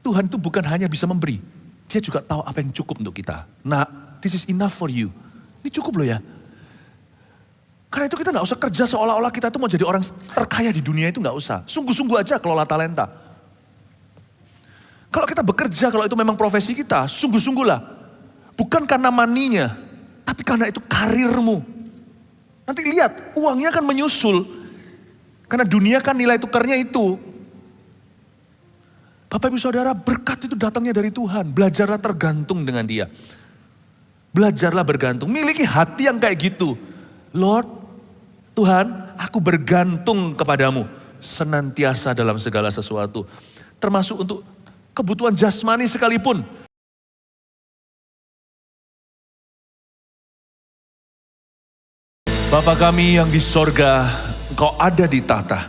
Tuhan itu bukan hanya bisa memberi. Dia juga tahu apa yang cukup untuk kita. Nah, this is enough for you. Ini cukup loh ya. Karena itu kita gak usah kerja seolah-olah kita tuh mau jadi orang terkaya di dunia itu gak usah. Sungguh-sungguh aja kelola talenta. Kalau kita bekerja, kalau itu memang profesi kita, sungguh-sungguhlah. Bukan karena maninya, tapi karena itu karirmu. Nanti lihat, uangnya kan menyusul. Karena dunia kan nilai tukarnya itu. Bapak Ibu Saudara, berkat itu datangnya dari Tuhan. Belajarlah tergantung dengan Dia. Belajarlah bergantung. Miliki hati yang kayak gitu. Lord, Tuhan, aku bergantung kepadamu. Senantiasa dalam segala sesuatu. Termasuk untuk kebutuhan jasmani sekalipun. Bapa kami yang di sorga, Engkau ada di tahta.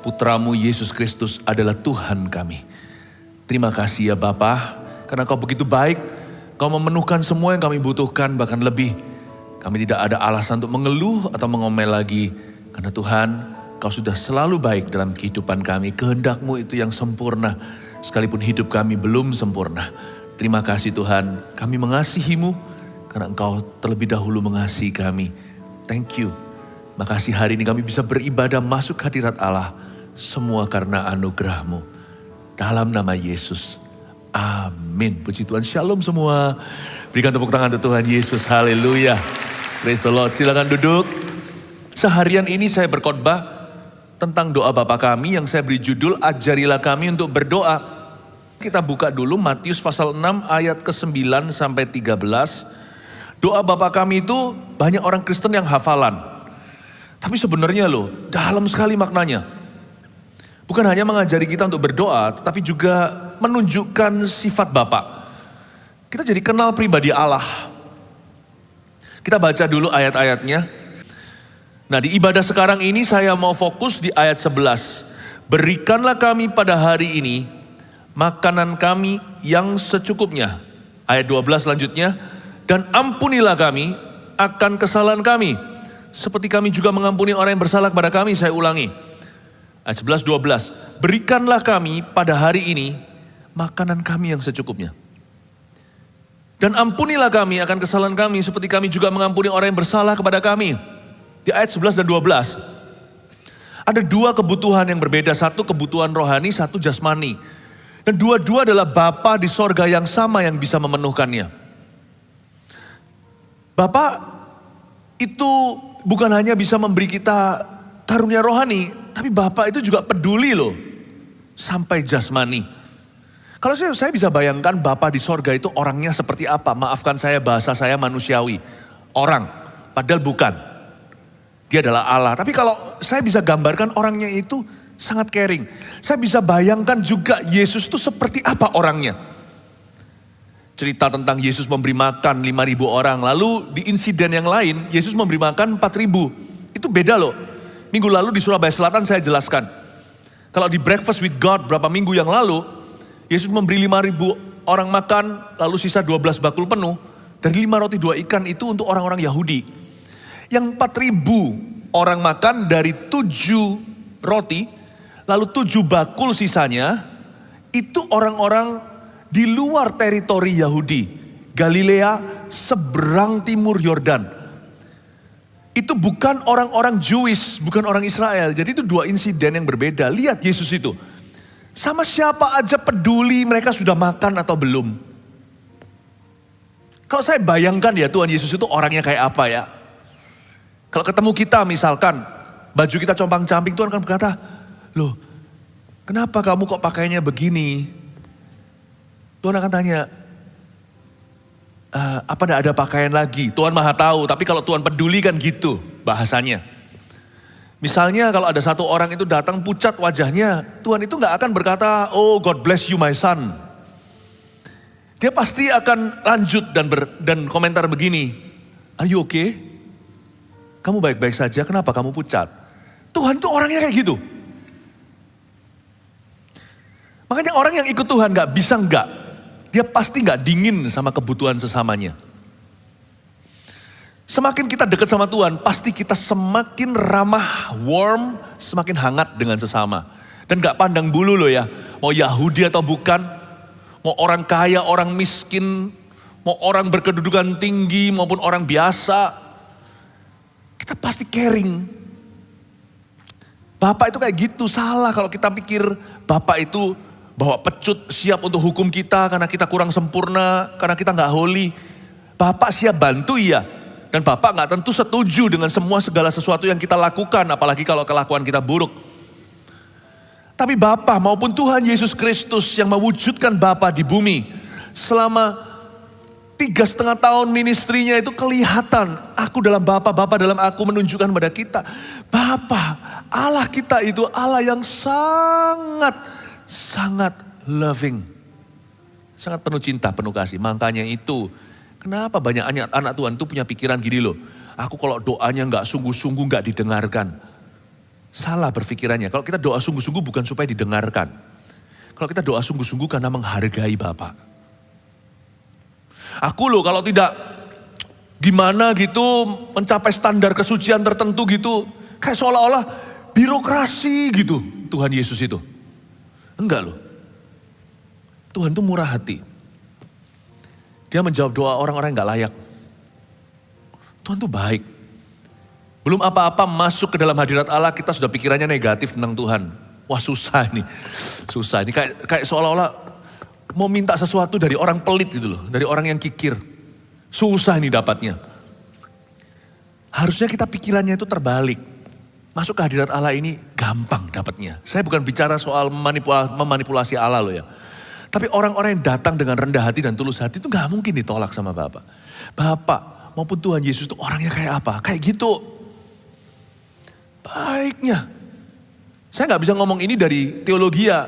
Putramu Yesus Kristus adalah Tuhan kami. Terima kasih ya Bapa, karena Kau begitu baik. Kau memenuhkan semua yang kami butuhkan, bahkan lebih. Kami tidak ada alasan untuk mengeluh atau mengomel lagi. Karena Tuhan, Kau sudah selalu baik dalam kehidupan kami. Kehendak-Mu itu yang sempurna. Sekalipun hidup kami belum sempurna. Terima kasih Tuhan, kami mengasihi-Mu. Karena Engkau terlebih dahulu mengasihi kami. Thank you. Makasih hari ini kami bisa beribadah masuk hadirat Allah. Semua karena anugerah-Mu. Dalam nama Yesus. Amin. Puji Tuhan. Shalom semua. Berikan tepuk tangan untuk Tuhan Yesus. Haleluya. Praise the Lord. Silakan duduk. Seharian ini saya berkhotbah tentang doa Bapa kami yang saya beri judul Ajarilah kami untuk berdoa. Kita buka dulu Matius pasal 6 ayat ke-9 sampai 13. Doa Bapa kami itu banyak orang Kristen yang hafalan. Tapi sebenarnya loh, dalam sekali maknanya. Bukan hanya mengajari kita untuk berdoa, tetapi juga menunjukkan sifat Bapa. Kita jadi kenal pribadi Allah. Kita baca dulu ayat-ayatnya. Nah, di ibadah sekarang ini saya mau fokus di ayat 11. Berikanlah kami pada hari ini makanan kami yang secukupnya. Ayat 12 selanjutnya. Dan ampunilah kami akan kesalahan kami. Seperti kami juga mengampuni orang yang bersalah kepada kami. Saya ulangi. Ayat 11-12. Berikanlah kami pada hari ini makanan kami yang secukupnya. Dan ampunilah kami akan kesalahan kami. Seperti kami juga mengampuni orang yang bersalah kepada kami. Di ayat 11 dan 12. Ada dua kebutuhan yang berbeda. Satu kebutuhan rohani, satu jasmani. Dan dua-dua adalah Bapa di sorga yang sama yang bisa memenuhkannya. Bapa itu bukan hanya bisa memberi kita karunia rohani, tapi Bapa itu juga peduli loh, sampai jasmani. Kalau saya bisa bayangkan Bapa di sorga itu orangnya seperti apa, maafkan saya bahasa saya manusiawi. Orang, padahal bukan. Dia adalah Allah, tapi kalau saya bisa gambarkan orangnya itu sangat caring. Saya bisa bayangkan juga Yesus itu seperti apa orangnya. Cerita tentang Yesus memberi makan 5.000 orang. Lalu di insiden yang lain, Yesus memberi makan 4.000. Itu beda loh. Minggu lalu di Surabaya Selatan saya jelaskan. Kalau di Breakfast with God berapa minggu yang lalu, Yesus memberi 5.000 orang makan, lalu sisa 12 bakul penuh. Dari 5 roti 2 ikan itu untuk orang-orang Yahudi. Yang 4.000 orang makan dari 7 roti, lalu 7 bakul sisanya, itu orang-orang di luar teritori Yahudi, Galilea seberang timur Yordan. Itu bukan orang-orang Jewish, bukan orang Israel. Jadi itu dua insiden yang berbeda. Lihat Yesus itu. Sama siapa aja peduli mereka sudah makan atau belum. Kalau saya bayangkan ya Tuhan Yesus itu orangnya kayak apa ya. Kalau ketemu kita misalkan, baju kita compang-camping, Tuhan akan berkata, loh kenapa kamu kok pakainya begini? Tuhan akan tanya, apa enggak ada pakaian lagi? Tuhan maha tahu, tapi kalau Tuhan peduli kan gitu bahasanya. Misalnya kalau ada satu orang itu datang pucat wajahnya, Tuhan itu enggak akan berkata, oh God bless you my son. Dia pasti akan lanjut dan komentar begini, are you okay? Kamu baik-baik saja, kenapa kamu pucat? Tuhan tuh orangnya kayak gitu. Makanya orang yang ikut Tuhan enggak bisa enggak. Dia pasti gak dingin sama kebutuhan sesamanya. Semakin kita dekat sama Tuhan, pasti kita semakin ramah, warm, semakin hangat dengan sesama. Dan gak pandang bulu loh ya, mau Yahudi atau bukan, Mau orang kaya, orang miskin, mau orang berkedudukan tinggi maupun orang biasa. Kita pasti caring. Bapak itu kayak gitu, salah kalau kita pikir Bapak itu bawa pecut siap untuk hukum kita karena kita kurang sempurna, karena kita gak holy. Bapak siap bantu iya. Dan Bapak gak tentu setuju dengan semua segala sesuatu yang kita lakukan, apalagi kalau kelakuan kita buruk. Tapi Bapa maupun Tuhan Yesus Kristus yang mewujudkan Bapa di bumi, selama 3,5 tahun ministrinya itu kelihatan, aku dalam Bapa, Bapa dalam aku, menunjukkan pada kita, Bapa, Allah kita itu Allah yang sangat loving. Sangat penuh cinta, penuh kasih. Makanya itu, kenapa banyak anak Tuhan itu punya pikiran gini loh, aku kalau doanya gak sungguh-sungguh gak didengarkan. Salah berpikirannya. Kalau kita doa sungguh-sungguh bukan supaya didengarkan. Kalau kita doa sungguh-sungguh karena menghargai Bapa. Aku loh kalau tidak gimana gitu mencapai standar kesucian tertentu gitu. Kayak seolah-olah birokrasi gitu Tuhan Yesus itu. Enggak loh. Tuhan itu murah hati. Dia menjawab doa orang-orang yang gak layak. Tuhan itu baik. Belum apa-apa masuk ke dalam hadirat Allah, kita sudah pikirannya negatif tentang Tuhan. Wah susah ini. Susah ini kayak seolah-olah mau minta sesuatu dari orang pelit gitu loh. Dari orang yang kikir. Susah ini dapatnya. Harusnya kita pikirannya itu terbalik. Masuk ke hadirat Allah ini gampang dapatnya. Saya bukan bicara soal memanipulasi Allah loh ya. Tapi orang-orang yang datang dengan rendah hati dan tulus hati itu gak mungkin ditolak sama Bapak. Bapak maupun Tuhan Yesus itu orangnya kayak apa? Kayak gitu. Baiknya. Saya gak bisa ngomong ini dari teologi ya.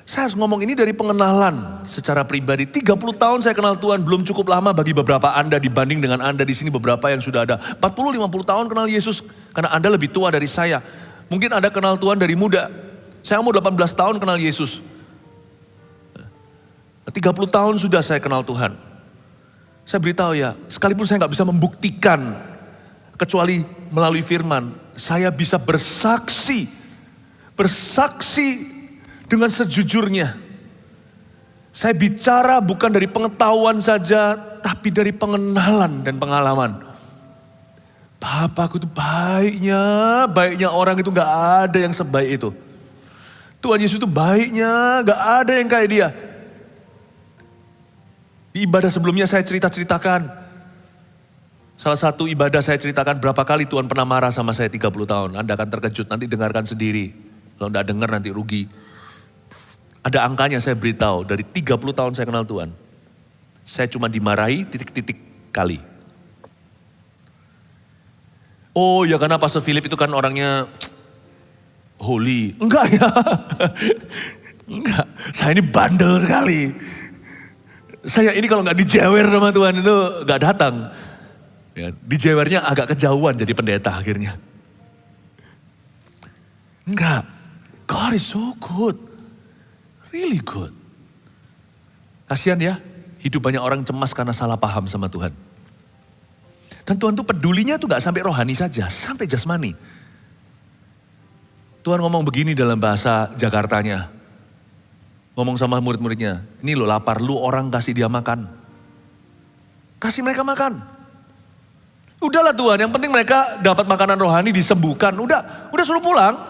Saya harus ngomong ini dari pengenalan secara pribadi. 30 tahun saya kenal Tuhan, belum cukup lama bagi beberapa Anda dibanding dengan Anda di sini beberapa yang sudah ada. 40-50 tahun kenal Yesus karena Anda lebih tua dari saya. Mungkin Anda kenal Tuhan dari muda. Saya umur 18 tahun kenal Yesus. 30 tahun sudah saya kenal Tuhan. Saya beritahu ya, sekalipun saya gak bisa membuktikan kecuali melalui firman. Saya bisa bersaksi dengan sejujurnya. Saya bicara bukan dari pengetahuan saja, tapi dari pengenalan dan pengalaman. Bapakku itu baiknya orang itu gak ada yang sebaik itu. Tuhan Yesus itu baiknya, gak ada yang kayak dia. Di ibadah sebelumnya saya ceritakan. Salah satu ibadah saya ceritakan berapa kali Tuhan pernah marah sama saya 30 tahun. Anda akan terkejut, nanti dengarkan sendiri. Kalau enggak dengar nanti rugi. Ada angkanya saya beritahu, dari 30 tahun saya kenal Tuhan. Saya cuma dimarahi titik-titik kali. Oh ya karena Pastor Philip itu kan orangnya holy. Enggak ya. Enggak, saya ini bandel sekali. Saya ini kalau enggak dijewer sama Tuhan itu enggak datang. Ya, dijewernya agak kejauhan jadi pendeta akhirnya. Enggak, God is so good. Really good. Kasihan ya, hidup banyak orang cemas karena salah paham sama Tuhan. Dan Tuhan tuh pedulinya tuh gak sampai rohani saja, sampai jasmani. Tuhan ngomong begini dalam bahasa Jakartanya. Ngomong sama murid-muridnya, ini lo lapar, lu orang kasih dia makan. Kasih mereka makan. Udahlah Tuhan, yang penting mereka dapat makanan rohani disembuhkan. Udah suruh pulang.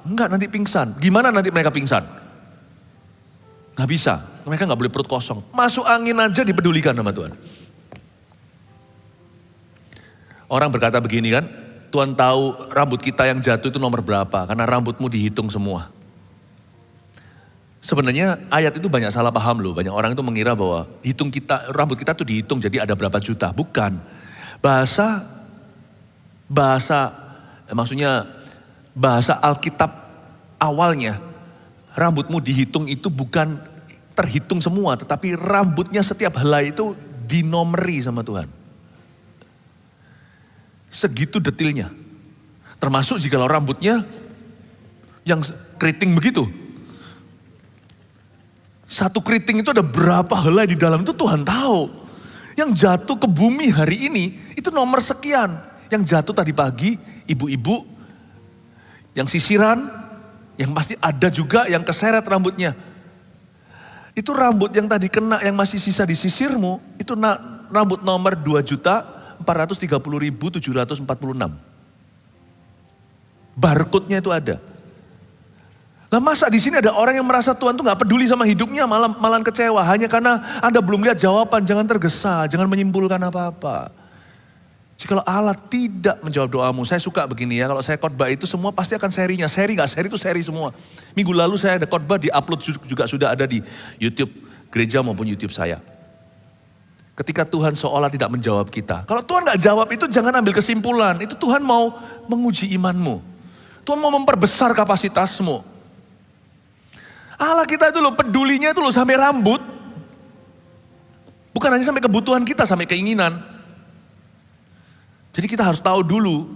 Enggak, nanti pingsan. Gimana nanti mereka pingsan? Gak bisa, mereka gak boleh perut kosong. Masuk angin aja dipedulikan sama Tuhan. Orang berkata begini kan, Tuhan tahu rambut kita yang jatuh itu nomor berapa. Karena rambutmu dihitung semua. Sebenarnya ayat itu banyak salah paham loh. Banyak orang itu mengira bahwa rambut kita tuh dihitung jadi ada berapa juta. Bukan. Maksudnya bahasa Alkitab awalnya, rambutmu dihitung itu bukan terhitung semua, tetapi rambutnya setiap helai itu dinomeri sama Tuhan. Segitu detilnya. Termasuk jikalau rambutnya yang keriting begitu. Satu keriting itu ada berapa helai di dalam itu Tuhan tahu. Yang jatuh ke bumi hari ini itu nomor sekian. Yang jatuh tadi pagi ibu-ibu yang sisiran, yang pasti ada juga yang keseret rambutnya. Itu rambut yang tadi kena yang masih sisa di sisirmu, itu rambut nomor 2.430.746. Barcode-nya itu ada. Nah masa di sini ada orang yang merasa Tuhan tuh gak peduli sama hidupnya, malah kecewa. Hanya karena Anda belum lihat jawaban, jangan tergesa, jangan menyimpulkan apa-apa. Jikalau Allah tidak menjawab doamu, saya suka begini ya, kalau saya khotbah itu semua pasti akan serinya. Seri gak seri itu seri semua. Minggu lalu saya ada khotbah di-upload juga sudah ada di YouTube gereja maupun YouTube saya. Ketika Tuhan seolah tidak menjawab kita. Kalau Tuhan gak jawab itu jangan ambil kesimpulan, itu Tuhan mau menguji imanmu. Tuhan mau memperbesar kapasitasmu. Allah kita itu loh pedulinya itu loh sampai rambut. Bukan hanya sampai kebutuhan kita, sampai keinginan. Jadi kita harus tahu dulu,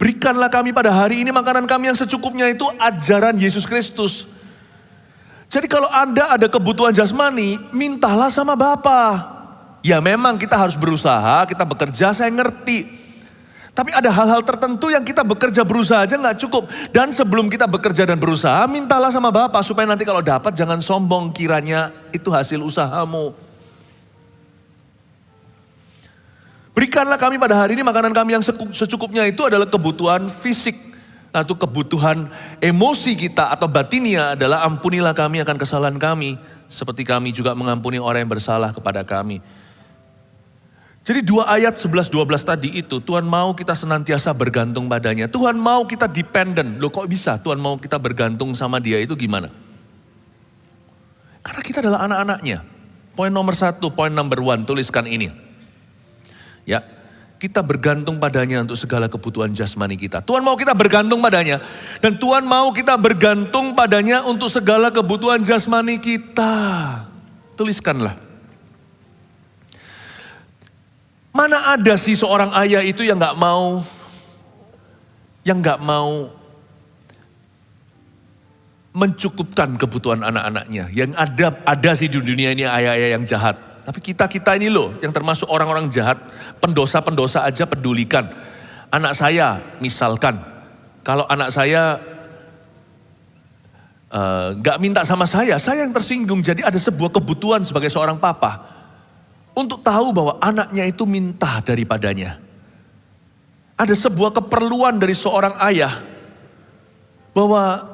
berikanlah kami pada hari ini makanan kami yang secukupnya, itu ajaran Yesus Kristus. Jadi kalau Anda ada kebutuhan jasmani, mintalah sama Bapa. Ya memang kita harus berusaha, kita bekerja, saya ngerti. Tapi ada hal-hal tertentu yang kita bekerja berusaha aja gak cukup. Dan sebelum kita bekerja dan berusaha, mintalah sama Bapa supaya nanti kalau dapat jangan sombong kiranya itu hasil usahamu. Berikanlah kami pada hari ini makanan kami yang secukupnya, itu adalah kebutuhan fisik. Nah itu kebutuhan emosi kita atau batinia adalah ampunilah kami akan kesalahan kami. Seperti kami juga mengampuni orang yang bersalah kepada kami. Jadi 2 ayat 11-12 tadi itu Tuhan mau kita senantiasa bergantung padanya. Tuhan mau kita dependent. Loh kok bisa Tuhan mau kita bergantung sama dia itu gimana? Karena kita adalah anak-anaknya. Poin nomor 1, poin number 1, tuliskan ini. Ya, kita bergantung padanya untuk segala kebutuhan jasmani kita. Tuhan mau kita bergantung padanya. Dan Tuhan mau kita bergantung padanya untuk segala kebutuhan jasmani kita. Tuliskanlah. Mana ada sih seorang ayah itu yang gak mau mencukupkan kebutuhan anak-anaknya. Yang ada sih di dunia ini ayah-ayah yang jahat. Tapi kita ini loh yang termasuk orang-orang jahat, pendosa-pendosa aja pedulikan. Anak saya misalkan, kalau anak saya gak minta sama saya yang tersinggung. Jadi ada sebuah kebutuhan sebagai seorang papa. Untuk tahu bahwa anaknya itu minta daripadanya. Ada sebuah keperluan dari seorang ayah. Bahwa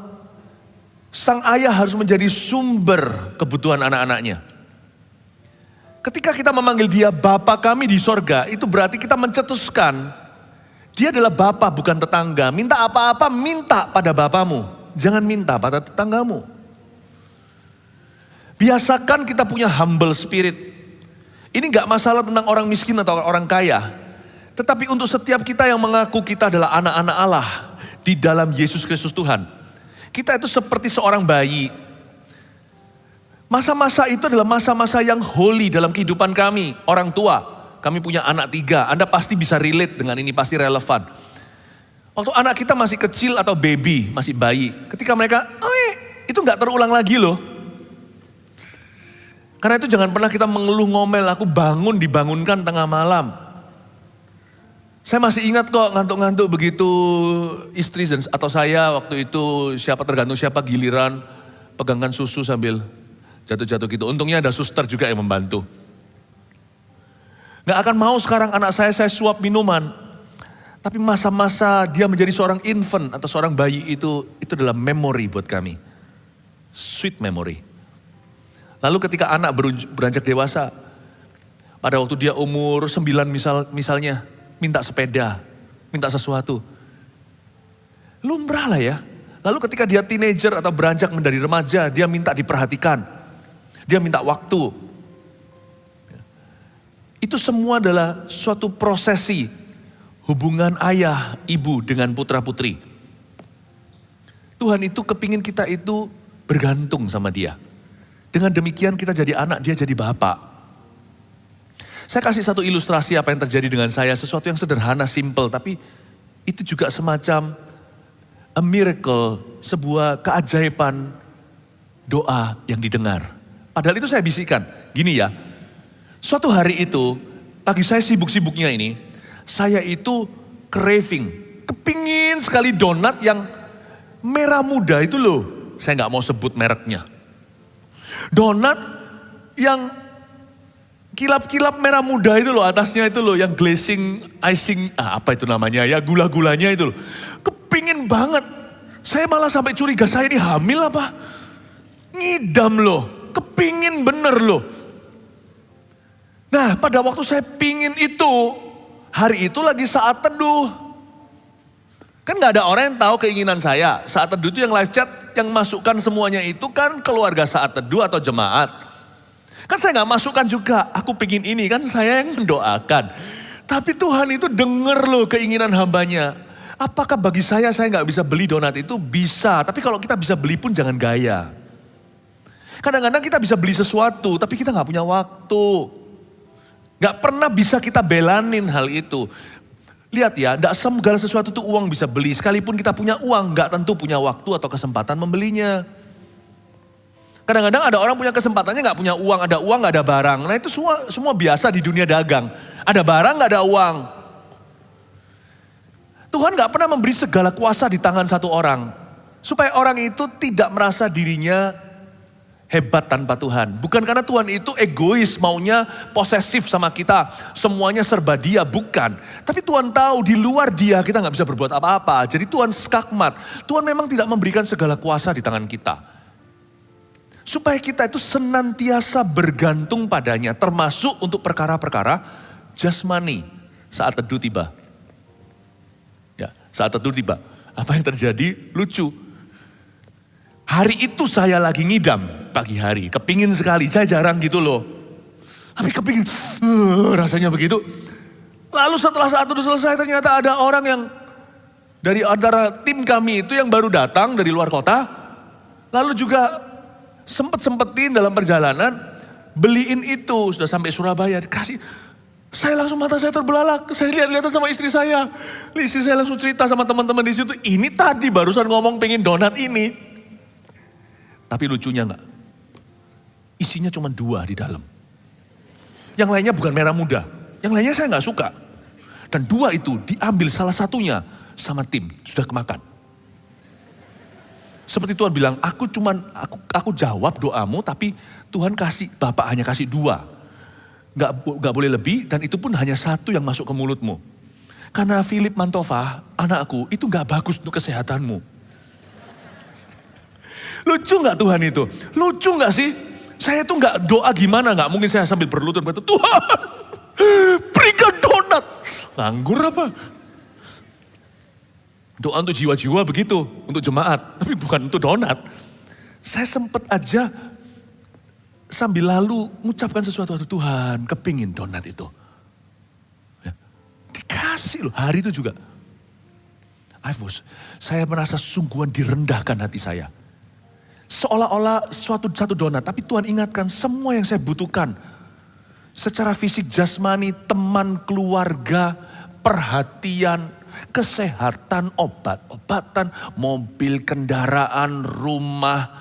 sang ayah harus menjadi sumber kebutuhan anak-anaknya. Ketika kita memanggil dia Bapa kami di sorga, itu berarti kita mencetuskan. Dia adalah Bapa bukan tetangga. Minta apa-apa, minta pada Bapamu. Jangan minta pada tetanggamu. Biasakan kita punya humble spirit. Ini gak masalah tentang orang miskin atau orang kaya. Tetapi untuk setiap kita yang mengaku kita adalah anak-anak Allah di dalam Yesus Kristus Tuhan. Kita itu seperti seorang bayi. Masa-masa itu adalah masa-masa yang holy dalam kehidupan kami. Orang tua, kami punya anak 3. Anda pasti bisa relate dengan ini, pasti relevan. Waktu anak kita masih kecil atau baby, masih bayi. Ketika mereka, itu gak terulang lagi loh. Karena itu jangan pernah kita mengeluh ngomel, aku dibangunkan tengah malam. Saya masih ingat kok ngantuk-ngantuk begitu istri atau saya waktu itu tergantung siapa giliran pegangkan susu sambil jatuh-jatuh gitu. Untungnya ada suster juga yang membantu. Gak akan mau sekarang anak saya suap minuman. Tapi masa-masa dia menjadi seorang infant atau seorang bayi itu adalah memori buat kami. Sweet memory. Lalu ketika anak beranjak dewasa, pada waktu dia umur 9 misalnya, minta sepeda, minta sesuatu. Lumrah lah ya. Lalu ketika dia teenager atau beranjak menjadi remaja, dia minta diperhatikan. Dia minta waktu. Itu semua adalah suatu prosesi hubungan ayah, ibu dengan putra-putri. Tuhan itu kepingin kita itu bergantung sama dia. Dengan demikian kita jadi anak, dia jadi bapak. Saya kasih satu ilustrasi apa yang terjadi dengan saya. Sesuatu yang sederhana, simple. Tapi itu juga semacam a miracle. Sebuah keajaiban doa yang didengar. Padahal itu saya bisikan. Gini ya. Suatu hari itu, lagi saya sibuk-sibuknya ini. Saya itu craving. Kepingin sekali donat yang merah muda itu loh. Saya gak mau sebut mereknya. Donat yang kilap-kilap merah muda itu loh, atasnya itu loh, yang glazing, icing, apa itu namanya ya, gula-gulanya itu loh. Kepingin banget. Saya malah sampai curiga, saya ini hamil apa? Ngidam loh, kepingin bener loh. Nah, pada waktu saya pingin itu, hari itu lagi saat teduh. Kan gak ada orang yang tahu keinginan saya. Saat teduh itu yang live chat, yang masukkan semuanya itu kan keluarga saat teduh atau jemaat. Kan saya gak masukkan juga, aku pingin ini, kan saya yang mendoakan. Tapi Tuhan itu denger loh keinginan hambanya. Apakah bagi saya gak bisa beli donat itu? Bisa, tapi kalau kita bisa beli pun jangan gaya. Kadang-kadang kita bisa beli sesuatu, tapi kita gak punya waktu. Gak pernah bisa kita belanin hal itu. Lihat ya, gak segala sesuatu itu uang bisa beli. Sekalipun kita punya uang, gak tentu punya waktu atau kesempatan membelinya. Kadang-kadang ada orang punya kesempatannya gak punya uang, ada uang gak ada barang. Nah itu semua biasa di dunia dagang. Ada barang gak ada uang. Tuhan gak pernah memberi segala kuasa di tangan satu orang. Supaya orang itu tidak merasa dirinya hebat tanpa Tuhan. Bukan karena Tuhan itu egois, maunya posesif sama kita. Semuanya serba dia, bukan. Tapi Tuhan tahu di luar dia kita gak bisa berbuat apa-apa. Jadi Tuhan skakmat. Tuhan memang tidak memberikan segala kuasa di tangan kita. Supaya kita itu senantiasa bergantung padanya. Termasuk untuk perkara-perkara jasmani. Saat teduh tiba. Ya, saat teduh tiba. Apa yang terjadi? Lucu. Hari itu saya lagi ngidam pagi hari. Kepingin sekali, saya jarang gitu loh. Tapi kepingin, rasanya begitu. Lalu setelah saat itu selesai ternyata ada orang yang dari antara tim kami itu yang baru datang dari luar kota. Lalu juga sempetin dalam perjalanan beliin itu. Sudah sampai Surabaya, dikasih. Saya langsung mata saya terbelalak. Saya lihat-lihat sama istri saya. Istri saya langsung cerita sama teman-teman di situ. Ini tadi barusan ngomong pengen donat ini. Tapi lucunya enggak. Isinya cuma 2 di dalam. Yang lainnya bukan merah muda. Yang lainnya saya enggak suka. Dan 2 itu diambil salah satunya sama tim. Sudah kemakan. Seperti Tuhan bilang, aku jawab doamu tapi Tuhan kasih, Bapak hanya kasih 2. Enggak boleh lebih dan itu pun hanya 1 yang masuk ke mulutmu. Karena Philip Mantova, anakku, itu enggak bagus untuk kesehatanmu. Lucu gak Tuhan itu? Lucu gak sih? Saya tuh gak doa gimana, gak mungkin saya sambil berlutut berkata, Tuhan berikan donat. Nganggur apa? Doa untuk jiwa-jiwa begitu, untuk jemaat, tapi bukan untuk donat. Saya sempet aja sambil lalu mengucapkan sesuatu, Tuhan kepingin donat itu. Ya, dikasih loh, hari itu juga. Saya merasa sungguhan direndahkan hati saya. Seolah-olah satu donat, tapi Tuhan ingatkan semua yang saya butuhkan. Secara fisik, jasmani, teman, keluarga, perhatian, kesehatan, obat-obatan, mobil, kendaraan, rumah.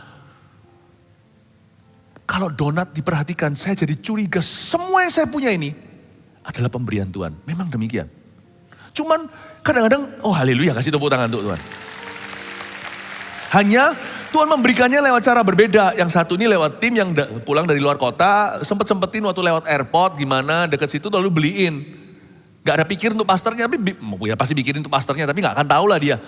Kalau donat diperhatikan, saya jadi curiga semua yang saya punya ini adalah pemberian Tuhan. Memang demikian. Cuman kadang-kadang, oh haleluya, kasih tepuk tangan untuk Tuhan. Hanya Tuhan memberikannya lewat cara berbeda. Yang satu ini lewat tim yang pulang dari luar kota. Sempetin waktu lewat airport gimana deket situ lalu beliin. Gak ada pikir untuk pastornya. Tapi ya pasti bikin untuk pastornya tapi gak akan tahu lah dia.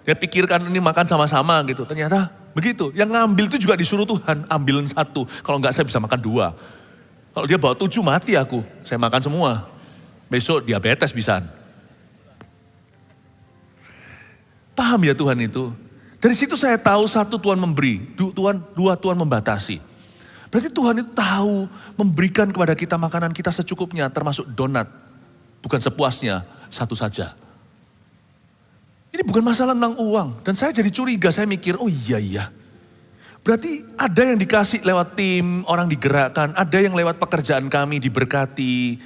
Dia pikirkan ini makan sama-sama gitu. Ternyata begitu. Yang ngambil itu juga disuruh Tuhan. Ambilin 1. Kalau enggak saya bisa makan 2. Kalau dia bawa 7 mati aku. Saya makan semua. Besok diabetes bisa. Paham ya Tuhan itu? Dari situ saya tahu 1 Tuhan memberi, 2 Tuhan membatasi. Berarti Tuhan itu tahu memberikan kepada kita makanan kita secukupnya termasuk donat. Bukan sepuasnya, 1 saja. Ini bukan masalah tentang uang. Dan saya jadi curiga, saya mikir oh iya. Berarti ada yang dikasih lewat tim, orang digerakkan. Ada yang lewat pekerjaan kami diberkati.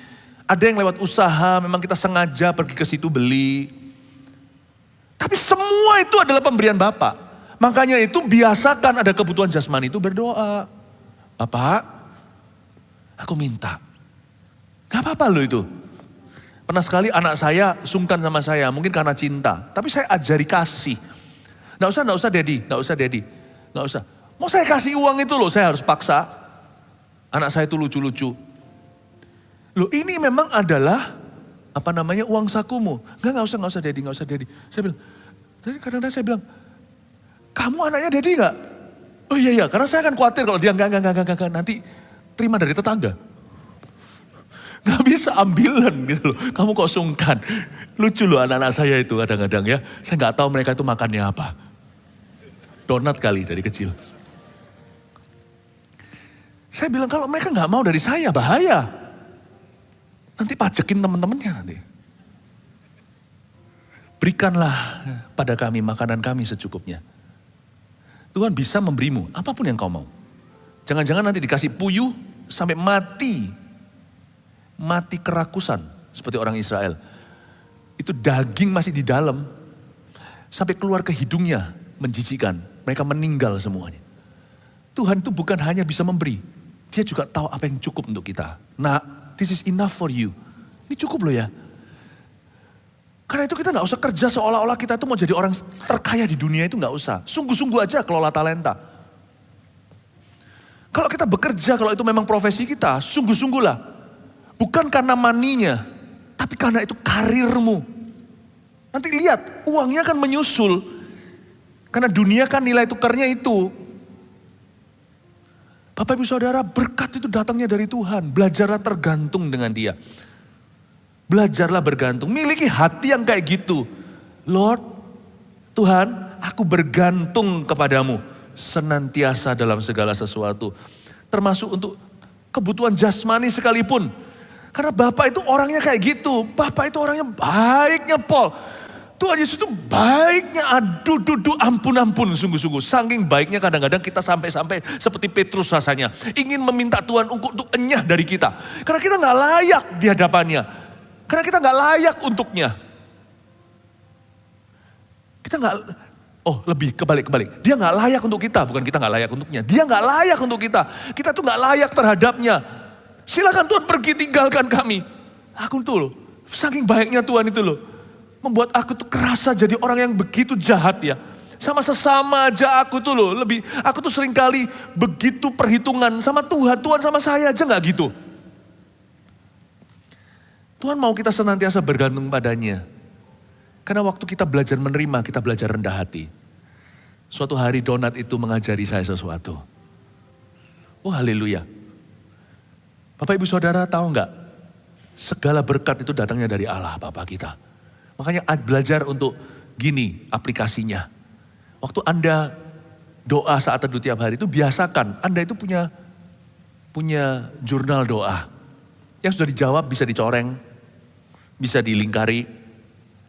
Ada yang lewat usaha, memang kita sengaja pergi ke situ beli. Tapi semua itu adalah pemberian Bapak. Makanya itu biasakan ada kebutuhan jasmani itu berdoa. Bapak, aku minta. Gak apa-apa loh itu. Pernah sekali anak saya sungkan sama saya, mungkin karena cinta. Tapi saya ajari kasih. Gak usah daddy. Gak usah. Mau saya kasih uang itu loh, saya harus paksa. Anak saya itu lucu-lucu. Loh ini memang adalah uang sakumu. Enggak usah Daddy. Saya bilang, jadi kadang-kadang saya bilang, kamu anaknya Daddy enggak? Oh iya, karena saya akan khawatir kalau dia enggak, nanti terima dari tetangga. Gak bisa ambilan gitu loh, kamu kok sungkan. Lucu loh anak-anak saya itu kadang-kadang ya. Saya gak tahu mereka itu makannya apa. Donat kali dari kecil. Saya bilang kalau mereka gak mau dari saya bahaya. Nanti pajekin teman-temannya nanti. Berikanlah pada kami makanan kami secukupnya. Tuhan bisa memberimu apapun yang kau mau. Jangan-jangan nanti dikasih puyuh sampai mati. Mati kerakusan seperti orang Israel. Itu daging masih di dalam. Sampai keluar ke hidungnya menjijikan. Mereka meninggal semuanya. Tuhan itu bukan hanya bisa memberi. Dia juga tahu apa yang cukup untuk kita. Nah, this is enough for you. Ini cukup loh ya. Karena itu kita gak usah kerja seolah-olah kita itu mau jadi orang terkaya di dunia itu gak usah. Sungguh-sungguh aja kelola talenta. Kalau kita bekerja, kalau itu memang profesi kita, sungguh-sungguhlah. Bukan karena maninya, tapi karena itu karirmu. Nanti lihat, uangnya akan menyusul. Karena dunia kan nilai tukarnya itu. Bapak Ibu Saudara, berkat itu datangnya dari Tuhan. Belajarlah tergantung dengan Dia. Belajarlah bergantung. Miliki hati yang kayak gitu. Lord, Tuhan, aku bergantung kepadamu. Senantiasa dalam segala sesuatu. Termasuk untuk kebutuhan jasmani sekalipun. Karena Bapak itu orangnya kayak gitu. Bapak itu orangnya baiknya Paul. Tuhan Yesus itu baiknya aduh ampun sungguh-sungguh. Saking baiknya kadang-kadang kita sampai-sampai seperti Petrus rasanya. Ingin meminta Tuhan untuk enyah dari kita. Karena kita gak layak di hadapannya. Karena kita gak layak untuknya. Kita gak, lebih kebalik. Dia gak layak untuk kita, bukan kita gak layak untuknya. Dia gak layak untuk kita. Kita tuh gak layak terhadapnya. Silakan Tuhan pergi tinggalkan kami. Aku tuh loh, saking baiknya Tuhan itu loh. Membuat aku tuh kerasa jadi orang yang begitu jahat ya. Sama sesama aja aku tuh loh, aku tuh seringkali begitu perhitungan sama Tuhan. Tuhan sama saya aja gak gitu. Tuhan mau kita senantiasa bergantung padanya. Karena waktu kita belajar menerima, kita belajar rendah hati. Suatu hari Donat itu mengajari saya sesuatu. Oh haleluya. Bapak Ibu Saudara tahu nggak? Segala berkat itu datangnya dari Allah Bapa kita. Makanya belajar untuk gini aplikasinya. Waktu Anda doa saat teduh tiap hari itu biasakan. Anda itu punya jurnal doa. Yang sudah dijawab bisa dicoreng, bisa dilingkari.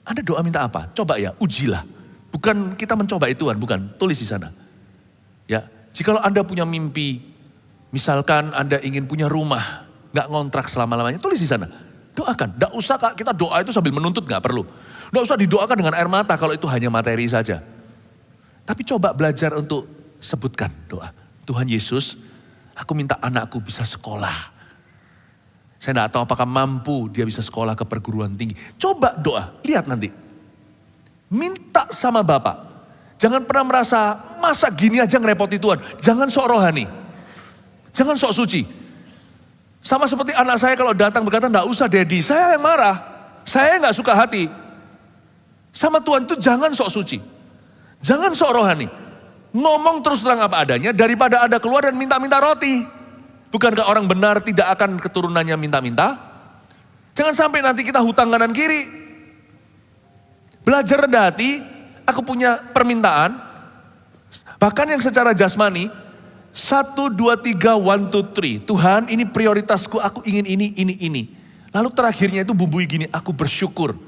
Anda doa minta apa? Coba ya, ujilah. Bukan kita mencoba itu kan, bukan. Tulis di sana. Ya, jikalau Anda punya mimpi, misalkan Anda ingin punya rumah, gak ngontrak selama-lamanya, tulis di sana. Doakan, gak usah kita doa itu sambil menuntut, gak perlu. Gak usah didoakan dengan air mata kalau itu hanya materi saja. Tapi coba belajar untuk sebutkan doa. Tuhan Yesus, aku minta anakku bisa sekolah. Saya gak tahu apakah mampu dia bisa sekolah ke perguruan tinggi. Coba doa, lihat nanti. Minta sama Bapak. Jangan pernah merasa, masa gini aja ngerepoti Tuhan. Jangan sok rohani. Jangan sok suci. Sama seperti anak saya kalau datang berkata, enggak usah Daddy. Saya yang marah. Saya enggak suka hati. Sama Tuhan itu jangan sok suci. Jangan sok rohani. Ngomong terus terang apa adanya daripada Anda keluar dan minta-minta roti. Bukankah orang benar tidak akan keturunannya minta-minta? Jangan sampai nanti kita hutang kanan kiri. Belajar rendah hati, aku punya permintaan. Bahkan yang secara jasmani, 1, 2, 3, 1, 2, 3. Tuhan ini prioritasku, aku ingin ini. Lalu terakhirnya itu bumbui gini, aku bersyukur.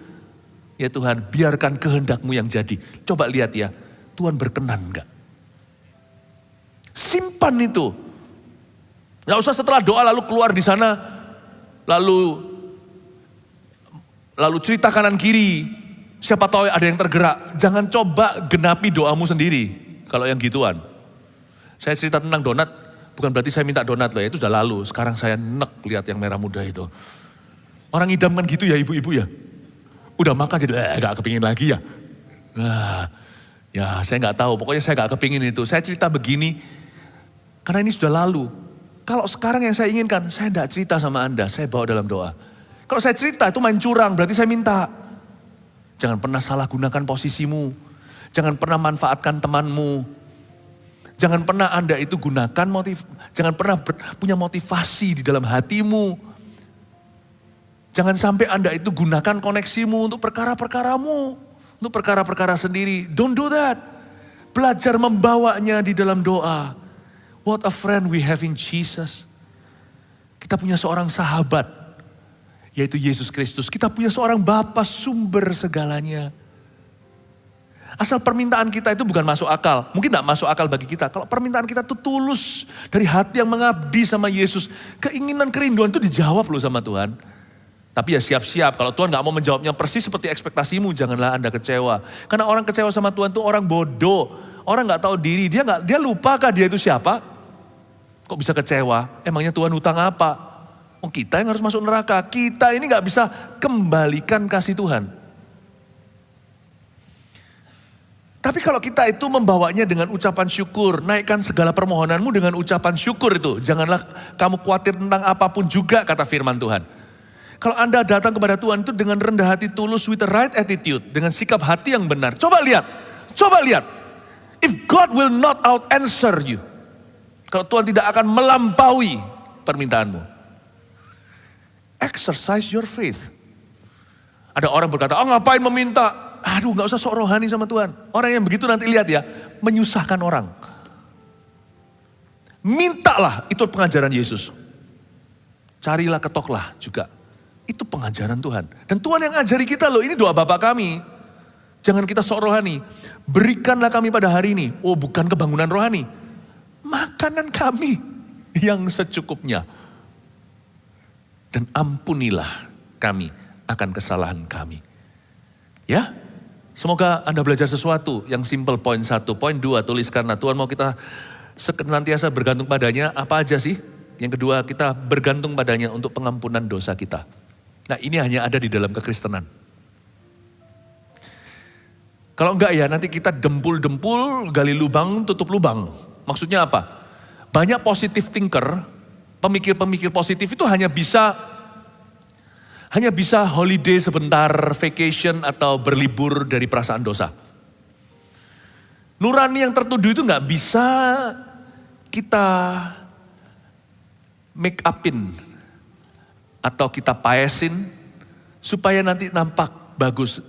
Ya Tuhan, biarkan kehendakmu yang jadi. Coba lihat ya, Tuhan berkenan enggak? Simpan itu. Gak usah setelah doa lalu keluar di sana, lalu cerita kanan kiri. Siapa tahu ada yang tergerak. Jangan coba genapi doamu sendiri. Kalau yang gituan. Saya cerita tentang donat. Bukan berarti saya minta donat loh ya. Itu sudah lalu. Sekarang saya nek lihat yang merah muda itu. Orang idam kan gitu ya ibu-ibu ya. Udah makan jadi gak kepingin lagi ya. Nah, ya saya gak tahu. Pokoknya saya gak kepingin itu. Saya cerita begini. Karena ini sudah lalu. Kalau sekarang yang saya inginkan, saya tidak cerita sama Anda, saya bawa dalam doa. Kalau saya cerita itu main curang, berarti saya minta. Jangan pernah salah gunakan posisimu. Jangan pernah manfaatkan temanmu. Jangan pernah Anda itu gunakan jangan pernah punya motivasi di dalam hatimu. Jangan sampai Anda itu gunakan koneksimu untuk perkara-perkaramu. Untuk perkara-perkara sendiri. Don't do that. Belajar membawanya di dalam doa. What a friend we have in Jesus. Kita punya seorang sahabat, yaitu Yesus Kristus. Kita punya seorang Bapa sumber segalanya. Asal permintaan kita itu bukan masuk akal. Mungkin tidak masuk akal bagi kita. Kalau permintaan kita itu tulus dari hati yang mengabdi sama Yesus. Keinginan kerinduan itu dijawab loh sama Tuhan. Tapi ya siap-siap, kalau Tuhan gak mau menjawabnya persis seperti ekspektasimu, janganlah Anda kecewa. Karena orang kecewa sama Tuhan itu orang bodoh. Orang gak tahu diri, dia lupakah dia itu siapa? Kok bisa kecewa? Emangnya Tuhan hutang apa? Oh, kita yang harus masuk neraka. Kita ini gak bisa kembalikan kasih Tuhan. Tapi kalau kita itu membawanya dengan ucapan syukur, naikkan segala permohonanmu dengan ucapan syukur itu. Janganlah kamu khawatir tentang apapun juga, kata firman Tuhan. Kalau Anda datang kepada Tuhan itu dengan rendah hati tulus, with the right attitude, dengan sikap hati yang benar. Coba lihat. If God will not out answer you, kalau Tuhan tidak akan melampaui permintaanmu, exercise your faith. Ada orang berkata, ngapain meminta? Aduh, gak usah sok rohani sama Tuhan. Orang yang begitu nanti lihat ya, menyusahkan orang. Mintalah, itu pengajaran Yesus. Carilah, ketoklah juga. Itu pengajaran Tuhan. Dan Tuhan yang ngajari kita loh, ini doa Bapa kami. Jangan kita sok rohani. Berikanlah kami pada hari ini. Oh, bukan kebangunan rohani. Makanan kami yang secukupnya. Dan ampunilah kami akan kesalahan kami. Ya, semoga Anda belajar sesuatu yang simple. Poin 1, poin 2, tuliskanlah. Tuhan mau kita senantiasa bergantung padanya. Apa aja sih? Yang kedua, kita bergantung padanya untuk pengampunan dosa kita. Nah, ini hanya ada di dalam kekristenan. Kalau enggak ya nanti kita dempul-dempul, gali lubang, tutup lubang. Maksudnya apa? Banyak positive thinker, pemikir-pemikir positif itu hanya bisa holiday sebentar, vacation atau berlibur dari perasaan dosa. Nurani yang tertuduh itu enggak bisa kita make upin atau kita paesin supaya nanti nampak bagus.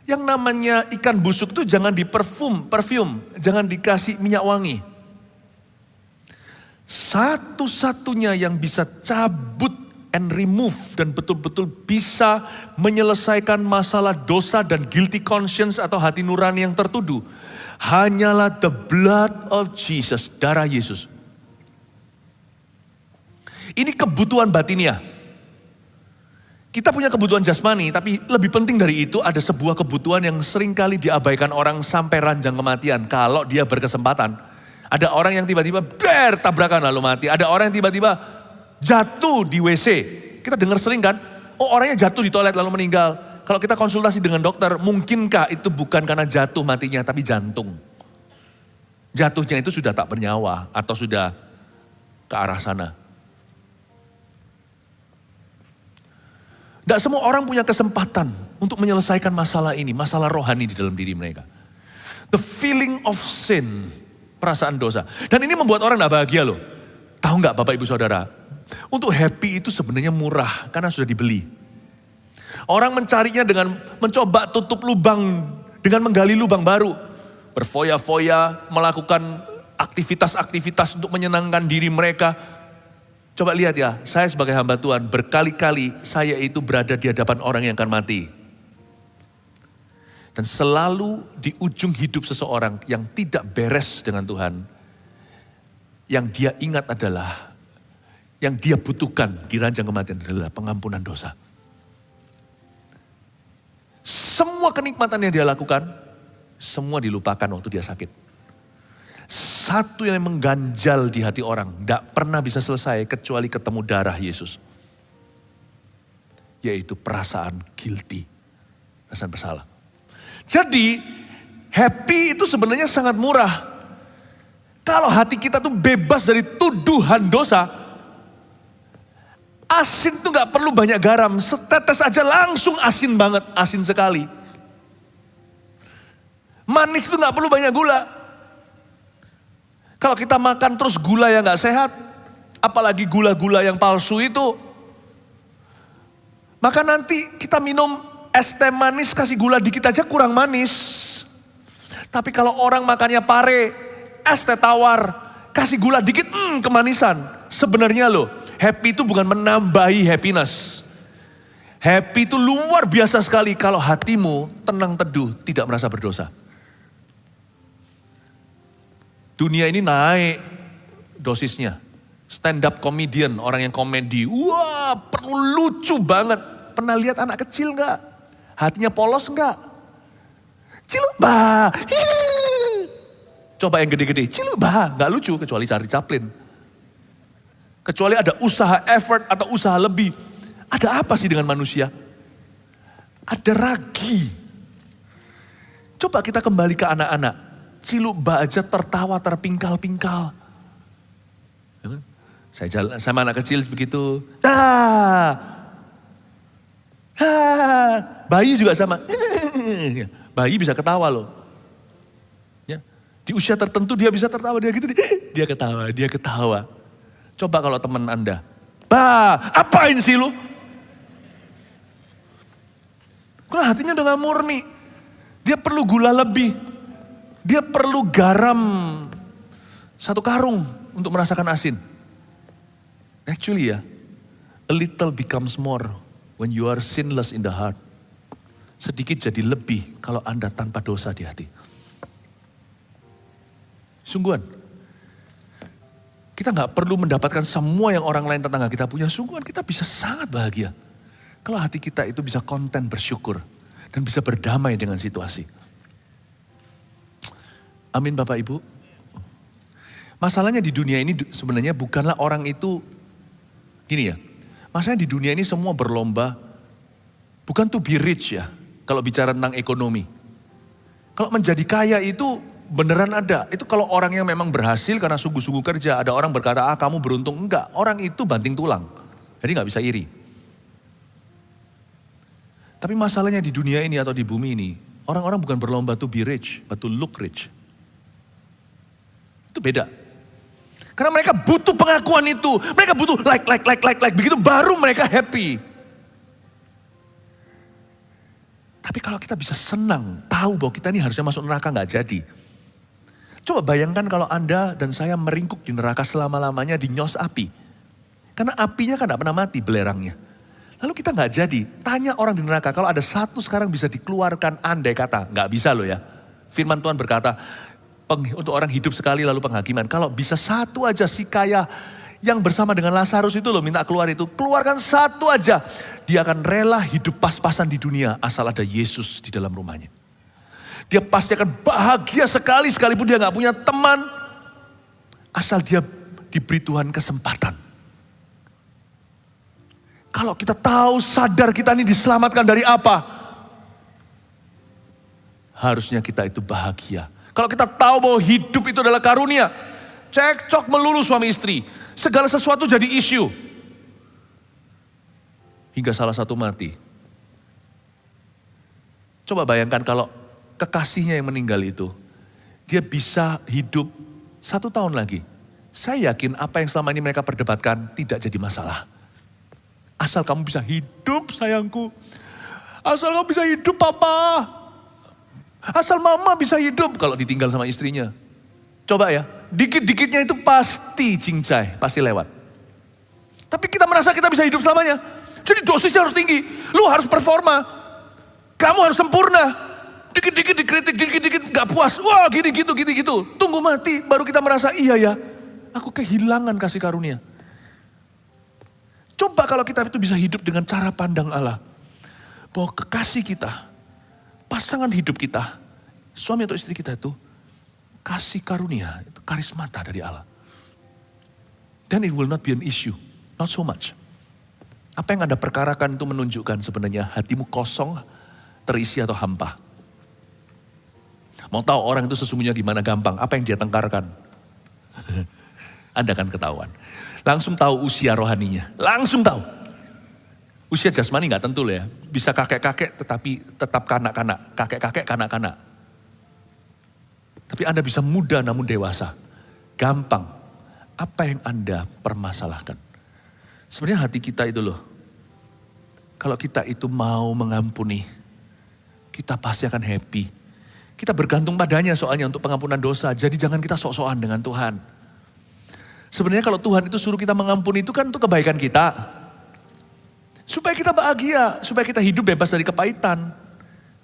Yang namanya ikan busuk itu jangan di perfume, jangan dikasih minyak wangi. Satu-satunya yang bisa cabut and remove dan betul-betul bisa menyelesaikan masalah dosa dan guilty conscience atau hati nurani yang tertuduh hanyalah the blood of Jesus, darah Yesus. Ini kebutuhan batiniah. Kita punya kebutuhan jasmani, tapi lebih penting dari itu ada sebuah kebutuhan yang seringkali diabaikan orang sampai ranjang kematian kalau dia berkesempatan. Ada orang yang tiba-tiba tabrakan lalu mati. Ada orang yang tiba-tiba jatuh di WC. Kita dengar sering kan, orangnya jatuh di toilet lalu meninggal. Kalau kita konsultasi dengan dokter, mungkinkah itu bukan karena jatuh matinya, tapi jantung. Jatuhnya itu sudah tak bernyawa atau sudah ke arah sana. Tidak semua orang punya kesempatan untuk menyelesaikan masalah ini, masalah rohani di dalam diri mereka. The feeling of sin, perasaan dosa. Dan ini membuat orang tidak bahagia loh. Tahu nggak Bapak Ibu Saudara, untuk happy itu sebenarnya murah karena sudah dibeli. Orang mencarinya dengan mencoba tutup lubang, dengan menggali lubang baru. Berfoya-foya, melakukan aktivitas-aktivitas untuk menyenangkan diri mereka. Coba lihat ya, saya sebagai hamba Tuhan berkali-kali saya itu berada di hadapan orang yang akan mati. Dan selalu di ujung hidup seseorang yang tidak beres dengan Tuhan, yang dia ingat adalah, yang dia butuhkan di ranjang kematian adalah pengampunan dosa. Semua kenikmatan yang dia lakukan, semua dilupakan waktu dia sakit. Satu yang mengganjal di hati orang, tidak pernah bisa selesai kecuali ketemu darah Yesus. Yaitu perasaan guilty, perasaan bersalah. Jadi happy itu sebenarnya sangat murah. Kalau hati kita tuh bebas dari tuduhan dosa, Asin tuh gak perlu banyak garam, setetes aja langsung asin banget, asin sekali. Manis tuh gak perlu banyak gula. Kalau kita makan terus gula yang gak sehat, apalagi gula-gula yang palsu itu, maka nanti kita minum es teh manis kasih gula dikit aja kurang manis. Tapi kalau orang makannya pare, es teh tawar, kasih gula dikit, kemanisan. Sebenarnya loh, happy itu bukan menambahi happiness. Happy itu luar biasa sekali kalau hatimu tenang teduh, tidak merasa berdosa. Dunia ini naik dosisnya. Stand up comedian, orang yang komedi, wah perlu lucu banget. Pernah lihat anak kecil gak? Hatinya polos gak? Ciluba, coba yang gede-gede, ciluba, gak lucu kecuali Charlie Chaplin. Kecuali ada usaha effort atau usaha lebih. Ada apa sih dengan manusia? Ada ragi. Coba kita kembali ke anak-anak. Ciluba aja tertawa terpingkal-pingkal. Saya jalan sama anak kecil begitu. Bayi juga sama. Bayi bisa ketawa loh. Ya, di usia tertentu dia bisa tertawa, dia gitu, dia ketawa. Coba kalau teman Anda, apain sih lu? Kalau hatinya udah gak murni, dia perlu gula lebih, dia perlu garam 1 karung untuk merasakan asin. Actually ya, a little becomes more when you are sinless in the heart. Sedikit jadi lebih kalau Anda tanpa dosa di hati. Sungguhan, kita gak perlu mendapatkan semua yang orang lain tetangga kita punya. Sungguhan kita bisa sangat bahagia. Kalau hati kita itu bisa konten bersyukur dan bisa berdamai dengan situasi. Amin Bapak Ibu. Masalahnya di dunia ini sebenarnya bukanlah orang itu, gini ya. Masalahnya di dunia ini semua berlomba, bukan to be rich ya. Kalau bicara tentang ekonomi. Kalau menjadi kaya itu beneran ada. Itu kalau orang yang memang berhasil karena sungguh-sungguh kerja. Ada orang berkata, kamu beruntung. Enggak, orang itu banting tulang. Jadi gak bisa iri. Tapi masalahnya di dunia ini atau di bumi ini, orang-orang bukan berlomba to be rich, but to look rich. Itu beda. Karena mereka butuh pengakuan itu. Mereka butuh like. Begitu baru mereka happy. Tapi kalau kita bisa senang, tahu bahwa kita ini harusnya masuk neraka gak jadi. Coba bayangkan kalau Anda dan saya meringkuk di neraka selama-lamanya di nyos api. Karena apinya kan gak pernah mati belerangnya. Lalu kita gak jadi, tanya orang di neraka, kalau ada 1 sekarang bisa dikeluarkan andai kata. Gak bisa loh ya. Firman Tuhan berkata, untuk orang hidup sekali lalu penghakiman. Kalau bisa 1 aja si kaya yang bersama dengan Lazarus itu loh minta keluar itu. Keluarkan 1 aja. Dia akan rela hidup pas-pasan di dunia asal ada Yesus di dalam rumahnya. Dia pasti akan bahagia sekali sekalipun dia gak punya teman. Asal dia diberi Tuhan kesempatan. Kalau kita tahu sadar kita ini diselamatkan dari apa? Harusnya kita itu bahagia. Kalau kita tahu bahwa hidup itu adalah karunia. Cekcok melulu suami istri. Segala sesuatu jadi isu. Hingga salah satu mati. Coba bayangkan kalau kekasihnya yang meninggal itu. Dia bisa hidup 1 tahun lagi. Saya yakin apa yang selama ini mereka perdebatkan tidak jadi masalah. Asal kamu bisa hidup sayangku. Asal kamu bisa hidup papa. Asal mama bisa hidup kalau ditinggal sama istrinya. Coba ya, dikit-dikitnya itu pasti cincai, pasti lewat. Tapi kita merasa kita bisa hidup selamanya. Jadi dosisnya harus tinggi. Lu harus performa. Kamu harus sempurna. Dikit-dikit dikritik, dikit-dikit gak puas. Wah gini gitu. Tunggu mati baru kita merasa iya ya. Aku kehilangan kasih karunia. Coba kalau kita itu bisa hidup dengan cara pandang Allah. Bahwa kekasih kita, pasangan hidup kita, suami atau istri kita itu, kasih karunia, itu karismata dari Allah. Then it will not be an issue, not so much. Apa yang Anda perkarakan itu menunjukkan sebenarnya hatimu kosong, terisi atau hampa. Mau tahu orang itu sesungguhnya gimana gampang, apa yang dia tengkarkan. Anda akan ketahuan. Langsung tahu usia rohaninya, langsung tahu. Usia jasmani nggak tentu loh ya. Bisa kakek-kakek tetapi tetap kanak-kanak. Kakek-kakek kanak-kanak. Tapi Anda bisa muda namun dewasa. Gampang. Apa yang Anda permasalahkan? Sebenarnya hati kita itu loh. Kalau kita itu mau mengampuni, kita pasti akan happy. Kita bergantung padanya soalnya untuk pengampunan dosa. Jadi jangan kita sok-sokan dengan Tuhan. Sebenarnya kalau Tuhan itu suruh kita mengampuni itu kan untuk kebaikan kita. Supaya kita bahagia, supaya kita hidup bebas dari kepahitan.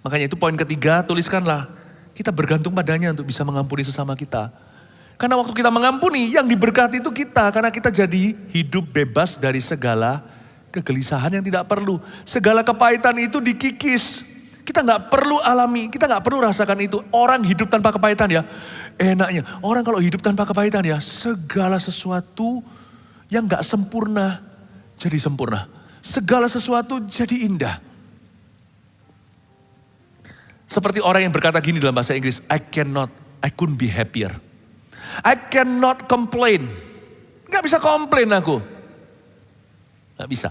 Makanya itu poin ketiga, tuliskanlah. Kita bergantung padanya untuk bisa mengampuni sesama kita. Karena waktu kita mengampuni, yang diberkati itu kita. Karena kita jadi hidup bebas dari segala kegelisahan yang tidak perlu. Segala kepahitan itu dikikis. Kita gak perlu alami, kita gak perlu rasakan itu. Orang hidup tanpa kepahitan ya, enaknya. Orang kalau hidup tanpa kepahitan ya, segala sesuatu yang gak sempurna, jadi sempurna. Segala sesuatu jadi indah. Seperti orang yang berkata gini dalam bahasa Inggris, I couldn't be happier. I cannot complain. Gak bisa komplain aku. Gak bisa.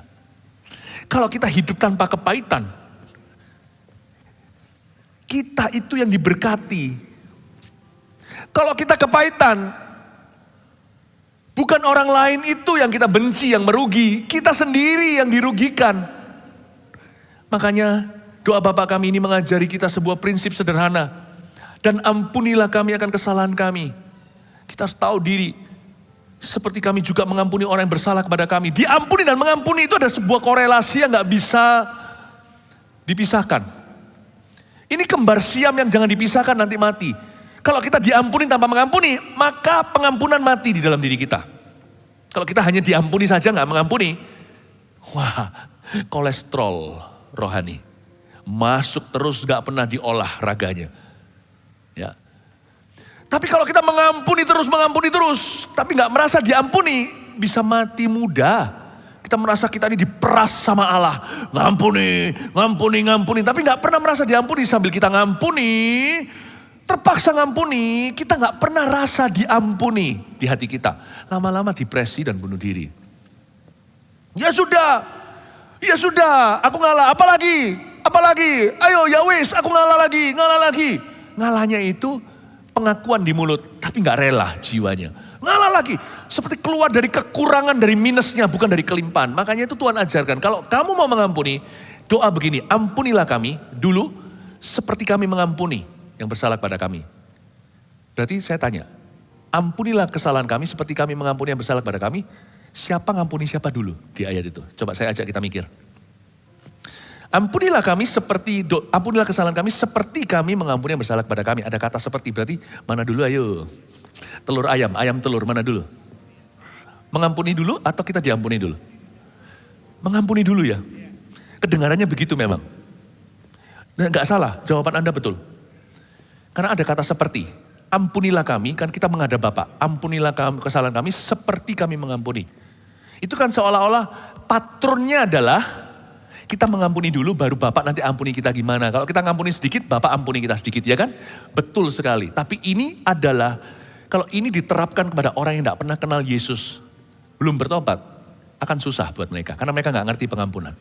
Kalau kita hidup tanpa kepahitan, kita itu yang diberkati. Kalau kita kepahitan, bukan orang lain itu yang kita benci, yang merugi. Kita sendiri yang dirugikan. Makanya doa Bapa kami ini mengajari kita sebuah prinsip sederhana. Dan ampunilah kami akan kesalahan kami. Kita harus tahu diri. Seperti kami juga mengampuni orang yang bersalah kepada kami. Diampuni dan mengampuni itu ada sebuah korelasi yang gak bisa dipisahkan. Ini kembar siam yang jangan dipisahkan nanti mati. Kalau kita diampuni tanpa mengampuni, maka pengampunan mati di dalam diri kita. Kalau kita hanya diampuni saja gak mengampuni, wah kolesterol rohani. Masuk terus gak pernah diolah raganya. Ya. Tapi kalau kita mengampuni terus, tapi gak merasa diampuni, bisa mati muda. Kita merasa kita ini diperas sama Allah. Ngampuni. Tapi gak pernah merasa diampuni. Sambil kita ngampuni, terpaksa ngampuni, kita gak pernah rasa diampuni di hati kita. Lama-lama depresi dan bunuh diri. Ya sudah, aku ngalah. Apalagi, ayo ya wis, aku ngalah lagi. Ngalahnya itu pengakuan di mulut, tapi gak rela jiwanya. Ngalah lagi, seperti keluar dari kekurangan, dari minusnya, bukan dari kelimpahan. Makanya itu Tuhan ajarkan, kalau kamu mau mengampuni, doa begini, ampunilah kami dulu seperti kami mengampuni yang bersalah kepada kami. Berarti saya tanya, ampunilah kesalahan kami seperti kami mengampuni yang bersalah kepada kami. Siapa ngampuni siapa dulu di ayat itu? Coba saya ajak kita mikir. Ampunilah kesalahan kami seperti kami mengampuni yang bersalah kepada kami. Ada kata seperti, berarti mana dulu ayo? Telur ayam telur, mana dulu? Mengampuni dulu atau kita diampuni dulu? Mengampuni dulu ya. Kedengarannya begitu memang. Dan gak salah, jawaban Anda betul. Karena ada kata seperti, ampunilah kami, kan kita menghadap Bapa. Ampunilah kesalahan kami seperti kami mengampuni. Itu kan seolah-olah patronnya adalah kita mengampuni dulu baru Bapak nanti ampuni kita gimana. Kalau kita ngampuni sedikit, Bapak ampuni kita sedikit, ya kan? Betul sekali. Tapi ini adalah, kalau ini diterapkan kepada orang yang tidak pernah kenal Yesus, belum bertobat, akan susah buat mereka. Karena mereka gak ngerti pengampunan.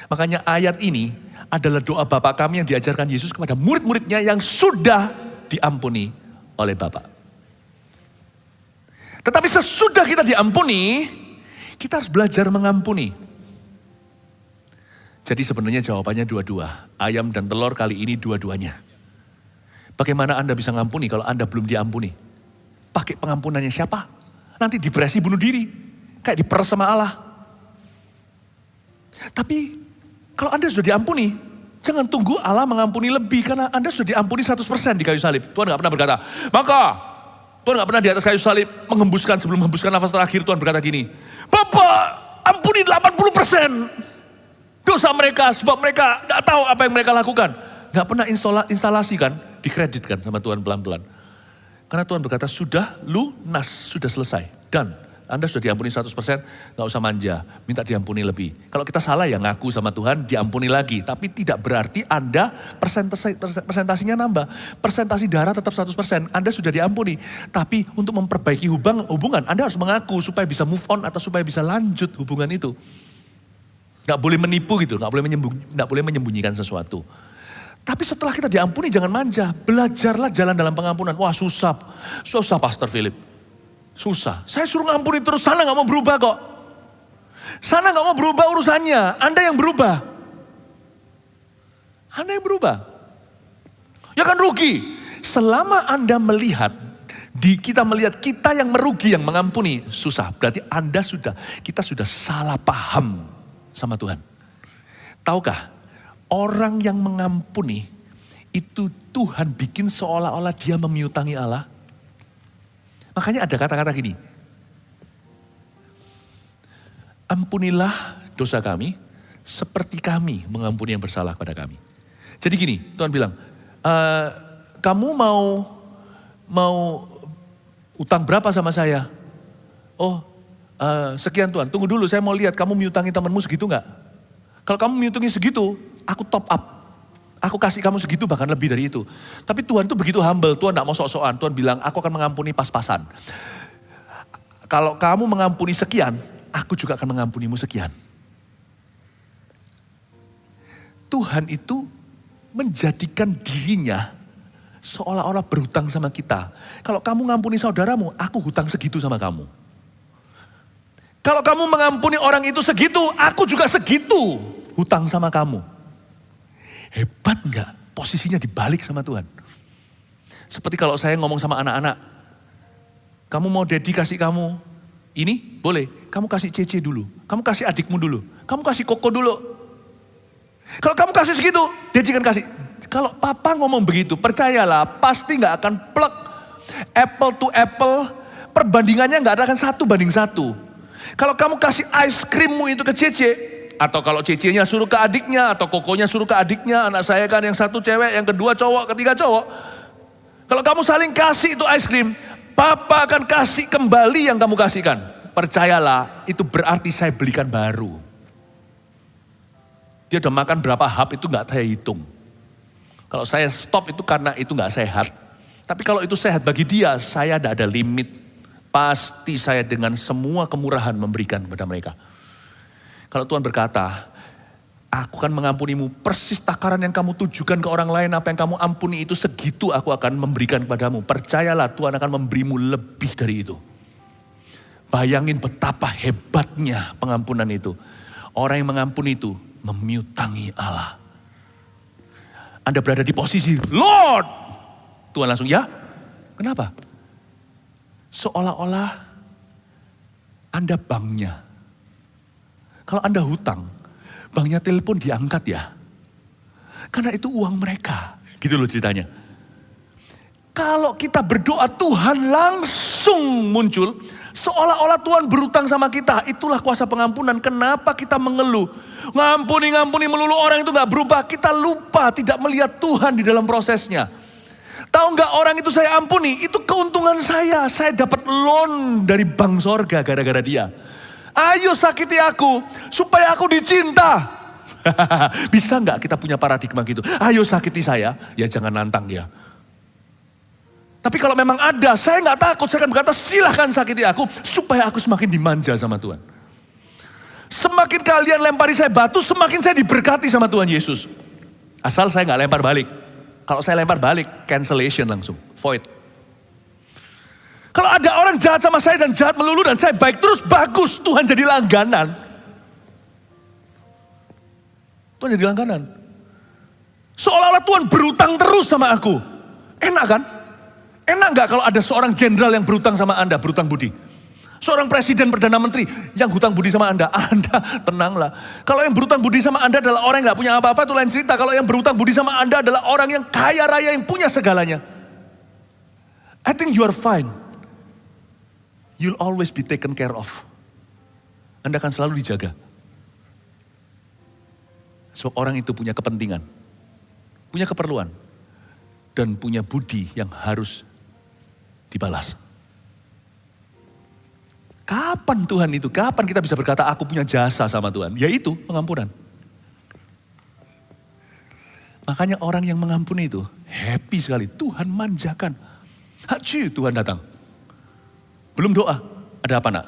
Makanya ayat ini adalah doa Bapa kami yang diajarkan Yesus kepada murid-muridnya yang sudah diampuni oleh Bapa. Tetapi sesudah kita diampuni, kita harus belajar mengampuni. Jadi sebenarnya jawabannya dua-dua. Ayam dan telur kali ini dua-duanya. Bagaimana Anda bisa ngampuni kalau Anda belum diampuni? Pakai pengampunannya siapa? Nanti depresi bunuh diri. Kayak diperes sama Allah. Tapi kalau Anda sudah diampuni, jangan tunggu Allah mengampuni lebih. Karena Anda sudah diampuni 100% di kayu salib. Tuhan gak pernah berkata, maka Tuhan gak pernah di atas kayu salib sebelum menghembuskan nafas terakhir Tuhan berkata gini, Bapak ampuni 80%. Dosa mereka, sebab mereka gak tahu apa yang mereka lakukan. Gak pernah instalasi kan, dikreditkan sama Tuhan pelan-pelan. Karena Tuhan berkata, sudah lunas, sudah selesai. Dan Anda sudah diampuni 100%, gak usah manja, minta diampuni lebih. Kalau kita salah ya ngaku sama Tuhan, diampuni lagi. Tapi tidak berarti Anda persentasinya nambah. Persentasi darah tetap 100%, Anda sudah diampuni. Tapi untuk memperbaiki hubungan, Anda harus mengaku supaya bisa move on atau supaya bisa lanjut hubungan itu. Nggak boleh menipu gitu, nggak boleh menyembunyikan sesuatu. Tapi setelah kita diampuni jangan manja. Belajarlah jalan dalam pengampunan. Wah susah Pastor Philip. Susah. Saya suruh ngampuni terus, sana nggak mau berubah kok. Sana nggak mau berubah urusannya, Anda yang berubah. Anda yang berubah. Ya kan rugi. Selama Anda melihat, kita melihat kita yang merugi, yang mengampuni, susah. Berarti kita sudah salah paham sama Tuhan. Tahukah, orang yang mengampuni, itu Tuhan bikin seolah-olah dia memiutangi Allah. Makanya ada kata-kata gini, ampunilah dosa kami, seperti kami mengampuni yang bersalah pada kami. Jadi gini, Tuhan bilang, kamu mau utang berapa sama saya? Oh, sekian Tuhan, tunggu dulu saya mau lihat kamu miutangi temanmu segitu enggak? Kalau kamu miutangi segitu, aku top up. Aku kasih kamu segitu bahkan lebih dari itu. Tapi Tuhan tuh begitu humble, Tuhan enggak mau sok-sokan. Tuhan bilang, aku akan mengampuni pas-pasan. Kalau kamu mengampuni sekian, aku juga akan mengampunimu sekian. Tuhan itu menjadikan dirinya seolah-olah berhutang sama kita. Kalau kamu ngampuni saudaramu, aku hutang segitu sama kamu. Kalau kamu mengampuni orang itu segitu, aku juga segitu hutang sama kamu. Hebat enggak? Posisinya dibalik sama Tuhan. Seperti kalau saya ngomong sama anak-anak, kamu mau daddy kasih kamu ini? Boleh. Kamu kasih Cece dulu. Kamu kasih adikmu dulu. Kamu kasih Koko dulu. Kalau kamu kasih segitu, daddy kan kasih. Kalau papa ngomong begitu, percayalah pasti gak akan plek. Apple to apple, perbandingannya gak akan 1 banding 1. Kalau kamu kasih ice creammu itu ke Cece, atau kalau Cece-nya suruh ke adiknya, atau Kokonya suruh ke adiknya, anak saya kan yang satu cewek, yang kedua cowok, ketiga cowok. Kalau kamu saling kasih itu ice cream, papa akan kasih kembali yang kamu kasihkan. Percayalah, itu berarti saya belikan baru. Dia udah makan berapa hap itu gak saya hitung. Kalau saya stop itu karena itu gak sehat. Tapi kalau itu sehat bagi dia, saya tidak ada limit. Pasti saya dengan semua kemurahan memberikan kepada mereka. Kalau Tuhan berkata, aku akan mengampunimu persis takaran yang kamu tujukan ke orang lain. Apa yang kamu ampuni itu segitu aku akan memberikan kepadamu. Percayalah Tuhan akan memberimu lebih dari itu. Bayangin betapa hebatnya pengampunan itu. Orang yang mengampuni itu memiutangi Allah. Anda berada di posisi Lord. Tuhan langsung ya. Kenapa? Seolah-olah Anda banknya. Kalau Anda hutang, banknya telepon diangkat ya. Karena itu uang mereka. Gitu loh ceritanya. Kalau kita berdoa Tuhan langsung muncul. Seolah-olah Tuhan berutang sama kita. Itulah kuasa pengampunan. Kenapa kita mengeluh? Ngampuni melulu orang itu gak berubah. Kita lupa tidak melihat Tuhan di dalam prosesnya. Tahu gak orang itu saya ampuni? Itu keuntungan saya. Saya dapat loan dari bank sorga gara-gara dia. Ayo sakiti aku supaya aku dicinta. Bisa gak kita punya paradigma gitu? Ayo sakiti saya. Ya jangan nantang dia. Tapi kalau memang ada, saya gak takut. Saya akan berkata silahkan sakiti aku supaya aku semakin dimanja sama Tuhan. Semakin kalian lempari saya batu, semakin saya diberkati sama Tuhan Yesus. Asal saya gak lempar balik. Kalau saya lempar balik, cancellation langsung, void. Kalau ada orang jahat sama saya dan jahat melulu dan saya baik terus, bagus. Tuhan jadi langganan. Tuhan jadi langganan. Seolah-olah Tuhan berutang terus sama aku. Enak kan? Enak gak kalau ada seorang jenderal yang berutang sama Anda, berutang budi? Seorang presiden, perdana menteri yang hutang budi sama Anda tenanglah. Kalau yang berutang budi sama Anda adalah orang yang gak punya apa-apa, itu lain cerita. Kalau yang berutang budi sama Anda adalah orang yang kaya raya, yang punya segalanya. I think you are fine. You'll always be taken care of. Anda akan selalu dijaga. Sebab orang itu punya kepentingan, punya keperluan, dan punya budi yang harus dibalas. Kapan Tuhan itu? Kapan kita bisa berkata aku punya jasa sama Tuhan? Yaitu pengampunan. Makanya orang yang mengampuni itu happy sekali. Tuhan manjakan. Haji Tuhan datang. Belum doa. Ada apa nak?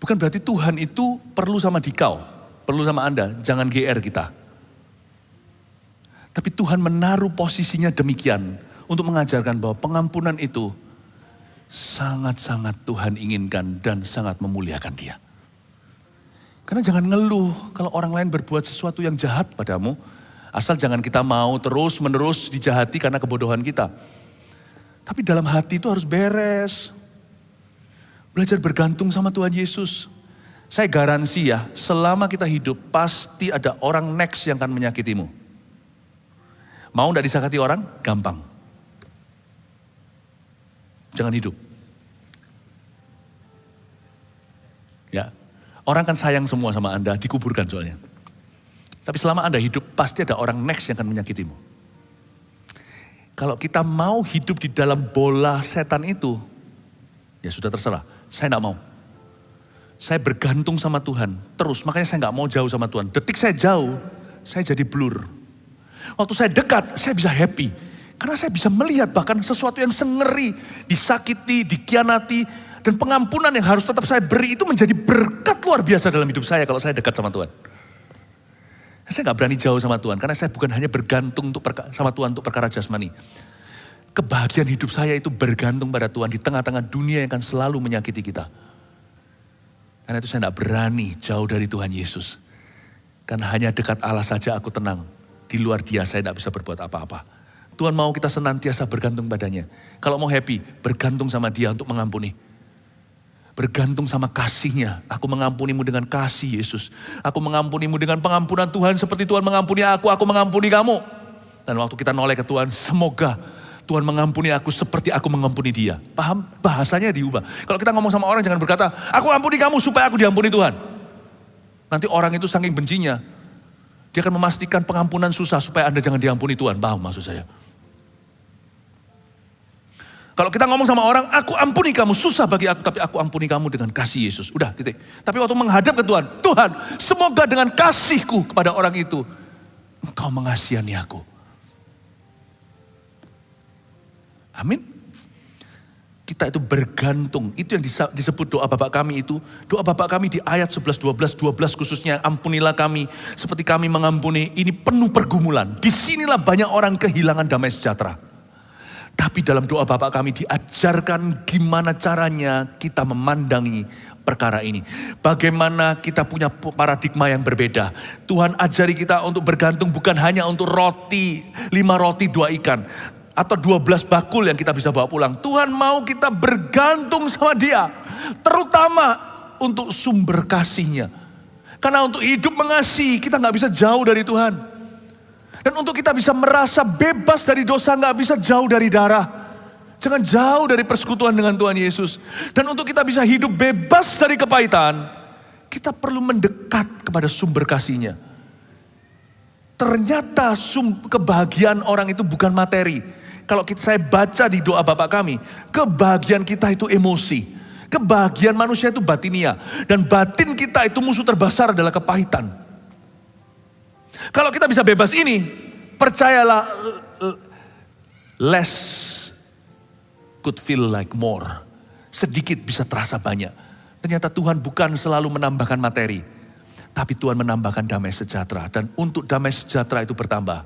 Bukan berarti Tuhan itu perlu sama dikau, perlu sama Anda, jangan GR kita. Tapi Tuhan menaruh posisinya demikian untuk mengajarkan bahwa pengampunan itu sangat-sangat Tuhan inginkan dan sangat memuliakan Dia. Karena jangan ngeluh kalau orang lain berbuat sesuatu yang jahat padamu, asal jangan kita mau terus-menerus dijahati karena kebodohan kita. Tapi dalam hati itu harus beres. Belajar bergantung sama Tuhan Yesus. Saya garansi ya, selama kita hidup pasti ada orang next yang akan menyakitimu. Mau gak disakiti orang? Gampang. Jangan hidup. Ya, orang kan sayang semua sama Anda, dikuburkan soalnya. Tapi selama Anda hidup, pasti ada orang next yang akan menyakitimu. Kalau kita mau hidup di dalam bola setan itu, ya sudah terserah. Saya gak mau. Saya bergantung sama Tuhan terus, makanya saya gak mau jauh sama Tuhan. Detik saya jauh, saya jadi blur. Waktu saya dekat, saya bisa happy. Karena saya bisa melihat bahkan sesuatu yang sengeri, disakiti, dikhianati, dan pengampunan yang harus tetap saya beri itu menjadi berkat luar biasa dalam hidup saya kalau saya dekat sama Tuhan. Saya gak berani jauh sama Tuhan, karena saya bukan hanya bergantung sama Tuhan untuk perkara jasmani. Kebahagiaan hidup saya itu bergantung pada Tuhan di tengah-tengah dunia yang akan selalu menyakiti kita. Karena itu saya tidak berani jauh dari Tuhan Yesus. Karena hanya dekat Allah saja aku tenang. Di luar Dia saya tidak bisa berbuat apa-apa. Tuhan mau kita senantiasa bergantung padanya. Kalau mau happy, bergantung sama Dia untuk mengampuni. Bergantung sama kasih-Nya. Aku mengampunimu dengan kasih Yesus. Aku mengampunimu dengan pengampunan Tuhan seperti Tuhan mengampuni aku mengampuni kamu. Dan waktu kita noleh ke Tuhan, semoga Tuhan mengampuni aku seperti aku mengampuni Dia. Paham? Bahasanya diubah. Kalau kita ngomong sama orang jangan berkata, aku ampuni kamu supaya aku diampuni Tuhan. Nanti orang itu saking bencinya, dia akan memastikan pengampunan susah supaya Anda jangan diampuni Tuhan. Paham maksud saya? Kalau kita ngomong sama orang, aku ampuni kamu, susah bagi aku, tapi aku ampuni kamu dengan kasih Yesus. Udah, titik. Tapi waktu menghadap ke Tuhan, Tuhan, semoga dengan kasih-Ku kepada orang itu, Engkau mengasihani aku. Amin. Kita itu bergantung. Itu yang disebut doa Bapa kami itu. Doa Bapa kami di ayat 11, 12 khususnya. Ampunilah kami seperti kami mengampuni. Ini penuh pergumulan. Disinilah banyak orang kehilangan damai sejahtera. Tapi dalam doa Bapa kami diajarkan gimana caranya kita memandangi perkara ini. Bagaimana kita punya paradigma yang berbeda. Tuhan ajari kita untuk bergantung bukan hanya untuk roti, 5 roti 2 ikan. Atau 12 bakul yang kita bisa bawa pulang. Tuhan mau kita bergantung sama Dia. Terutama untuk sumber kasih-Nya. Karena untuk hidup mengasihi kita gak bisa jauh dari Tuhan. Dan untuk kita bisa merasa bebas dari dosa gak bisa jauh dari darah. Jangan jauh dari persekutuan dengan Tuhan Yesus. Dan untuk kita bisa hidup bebas dari kepahitan, kita perlu mendekat kepada sumber kasih-Nya. Ternyata kebahagiaan orang itu bukan materi. Kalau saya baca di doa Bapa kami, kebahagiaan kita itu emosi. Kebahagiaan manusia itu batinia. Dan batin kita itu musuh terbesar adalah kepahitan. Kalau kita bisa bebas ini, percayalah, less could feel like more. Sedikit bisa terasa banyak. Ternyata Tuhan bukan selalu menambahkan materi. Tapi Tuhan menambahkan damai sejahtera. Dan untuk damai sejahtera itu bertambah,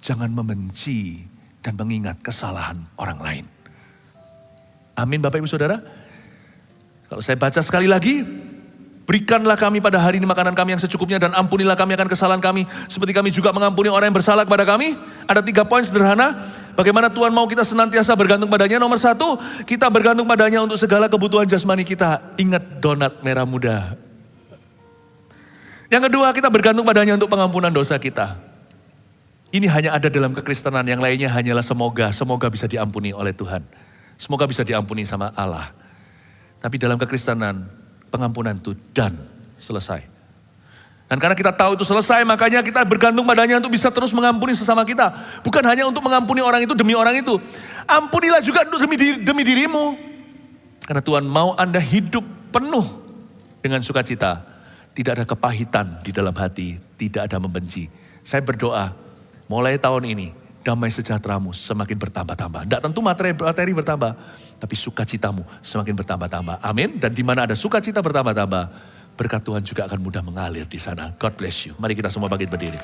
jangan membenci dan mengingat kesalahan orang lain. Amin Bapak Ibu Saudara. Kalau saya baca sekali lagi, berikanlah kami pada hari ini makanan kami yang secukupnya dan ampunilah kami akan kesalahan kami seperti kami juga mengampuni orang yang bersalah kepada kami. Ada 3 poin sederhana. Bagaimana Tuhan mau kita senantiasa bergantung padanya. Nomor 1, kita bergantung padanya untuk segala kebutuhan jasmani kita. Ingat donat merah muda. Yang kedua, kita bergantung padanya untuk pengampunan dosa kita. Ini hanya ada dalam kekristenan, yang lainnya hanyalah semoga bisa diampuni oleh Tuhan. Semoga bisa diampuni sama Allah. Tapi dalam kekristenan, pengampunan itu dan selesai. Dan karena kita tahu itu selesai, makanya kita bergantung padanya untuk bisa terus mengampuni sesama kita. Bukan hanya untuk mengampuni orang itu demi orang itu. Ampunilah juga demi dirimu. Karena Tuhan mau Anda hidup penuh dengan sukacita. Tidak ada kepahitan di dalam hati, tidak ada membenci. Saya berdoa, mulai tahun ini, damai sejahteramu semakin bertambah-tambah. Tidak tentu materi bertambah, tapi sukacitamu semakin bertambah-tambah. Amin. Dan di mana ada sukacita bertambah-tambah, berkat Tuhan juga akan mudah mengalir di sana. God bless you. Mari kita semua bangkit berdiri.